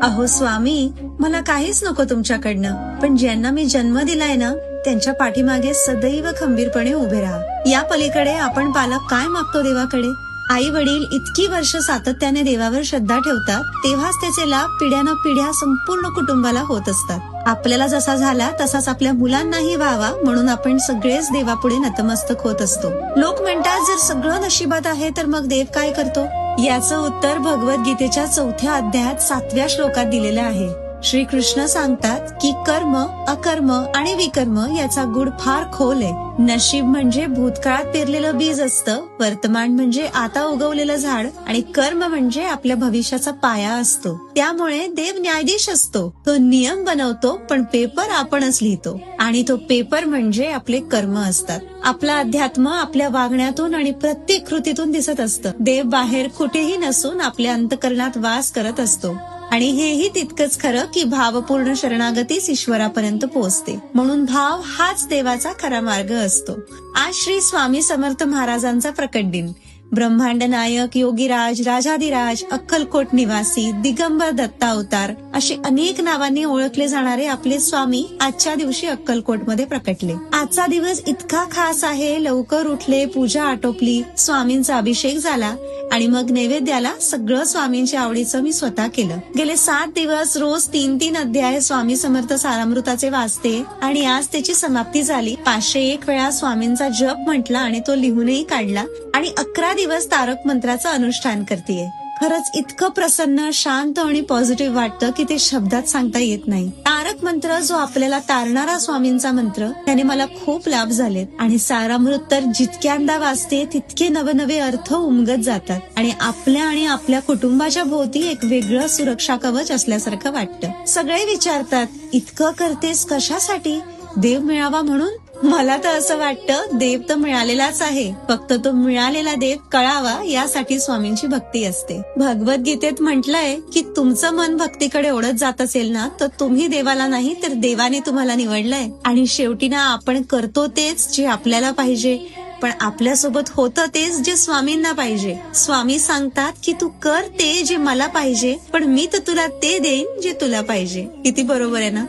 अहो स्वामी, मला काहीच नको तुमच्याकडनं, पण ज्यांना मी जन्म दिलाय ना त्यांच्या पाठीमागे सदैव खंबीरपणे उभे राहा. या पलीकडे आपण पालक काय मागतो देवाकडे? आई वडील इतकी वर्ष सातत्याने देवावर श्रद्धा ठेवतात, तेव्हाच त्याचे लाभ पिढ्यानं पिढ्या संपूर्ण कुटुंबाला होत असतात. आपल्याला जसा झाला तसाच आपल्या मुलांनाही व्हावा म्हणून आपण सगळेच देवापुढे नतमस्तक होत असतो. लोक म्हणतात, जर सगळं नशिबात आहे तर मग देव काय करतो? याचं उत्तर भगवद्गीतेच्या 4थ्या अध्यायात 7व्या श्लोकात दिलेलं आहे. श्रीकृष्ण सांगतात की कर्म, अकर्म आणि विकर्म याचा गुढ फार खोल आहे. नशीब म्हणजे भूतकाळात पेरलेलं बीज असतं, वर्तमान म्हणजे आता उगवलेलं झाड आणि कर्म म्हणजे आपल्या भविष्याचा पाया असतो. त्यामुळे देव न्यायाधीश असतो. तो नियम बनवतो, पण पेपर आपणच लिहितो आणि तो पेपर म्हणजे आपले कर्म असतात. आपला अध्यात्म आपल्या वागण्यातून आणि प्रत्येक कृतीतून दिसत असतं. देव बाहेर कुठेही नसून आपल्या अंतःकरणात वास करत असतो. आणि हेही तितकंच खरं की भावपूर्ण शरणागतीच ईश्वरापर्यंत पोहोचते. म्हणून भाव हाच देवाचा खरा मार्ग असतो. आज श्री स्वामी समर्थ महाराजांचा प्रकट दिन. ब्रह्मांड नायक, योगीराज, राजाधिराज, अक्कलकोट निवासी, दिगंबर दत्ता अवतार असे अनेक नावांनी ओळखले जाणारे आपले स्वामी आजच्या दिवशी अक्कलकोटमध्ये प्रकटले. आजचा दिवस इतका खास आहे. लवकर उठले, पूजा आटोपली, स्वामींचा अभिषेक झाला आणि मग नैवेद्याला सगळं स्वामींच्या आवडीचं मी स्वतः केलं. गेले 7 दिवस रोज 3-3 अध्याय स्वामी समर्थ सारामृताचे वाचते आणि आज त्याची समाप्ती झाली. 501 वेळा स्वामींचा जप म्हटला आणि तो लिहूनही काढला आणि 11 दिवस तारक मंत्राचं अनुष्ठान करतेय. खरंच इतकं प्रसन्न, शांत आणि पॉझिटिव्ह वाटतं की ते शब्दात सांगता येत नाही. तारक मंत्र जो आपल्याला तारणारा स्वामींचा मंत्र, त्याने मला खूप लाभ झालेत आणि सारामृत तर जितक्यांदा वाचते तितके नवनवे अर्थ उमगत जातात आणि आपल्या कुटुंबाच्या भोवती एक वेगळं सुरक्षा कवच असल्यासारखं वाटतं. सगळे विचारतात, इतकं करतेस कशासाठी? देव मिळावा म्हणून? मला तर असं वाटतं, देव तर मिळालेलाच आहे, फक्त तो मिळालेला देव कळावा यासाठी स्वामींची भक्ती असते. भगवद्गीतेत म्हटलंय की तुमचं मन भक्तीकडे ओढत जात असेल ना, तर तुम्ही देवाला नाही तर देवाने तुम्हाला निवडलंय. आणि शेवटी ना आपण करतो तेच जे आपल्याला पाहिजे, पण आपल्यासोबत होतं तेच जे स्वामींना पाहिजे. स्वामी सांगतात की तू कर ते जे मला पाहिजे, पण मी तर तुला ते देईन जे तुला पाहिजे. किती बरोबर आहे ना?